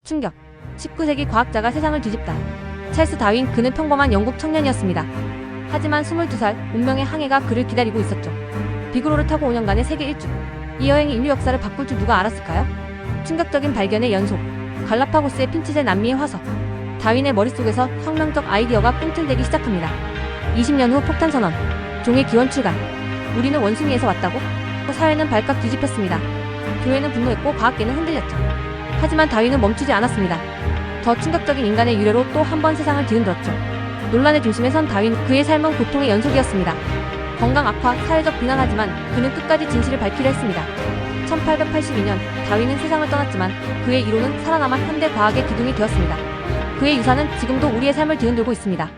충격. 19세기 과학자가 세상을 뒤집다. 찰스 다윈, 그는 평범한 영국 청년이었습니다. 하지만 22살, 운명의 항해가 그를 기다리고 있었죠. 비그로를 타고 5년간의 세계 일주. 이 여행이 인류 역사를 바꿀 줄 누가 알았을까요? 충격적인 발견의 연속. 갈라파고스의 핀칫의 남미의 화석. 다윈의 머릿속에서 혁명적 아이디어가 꿈틀대기 시작합니다. 20년 후 폭탄 선언. 종의 기원 출간. 우리는 원숭이에서 왔다고? 사회는 발칵 뒤집혔습니다. 교회는 분노했고 과학계는 흔들렸죠. 하지만 다윈은 멈추지 않았습니다. 더 충격적인 인간의 유래로 또 한 번 세상을 뒤흔들었죠. 논란의 중심에 선 다윈, 그의 삶은 고통의 연속이었습니다. 건강 악화, 사회적 비난하지만 그는 끝까지 진실을 밝히려 했습니다. 1882년 다윈은 세상을 떠났지만 그의 이론은 살아남아 현대 과학의 기둥이 되었습니다. 그의 유산은 지금도 우리의 삶을 뒤흔들고 있습니다.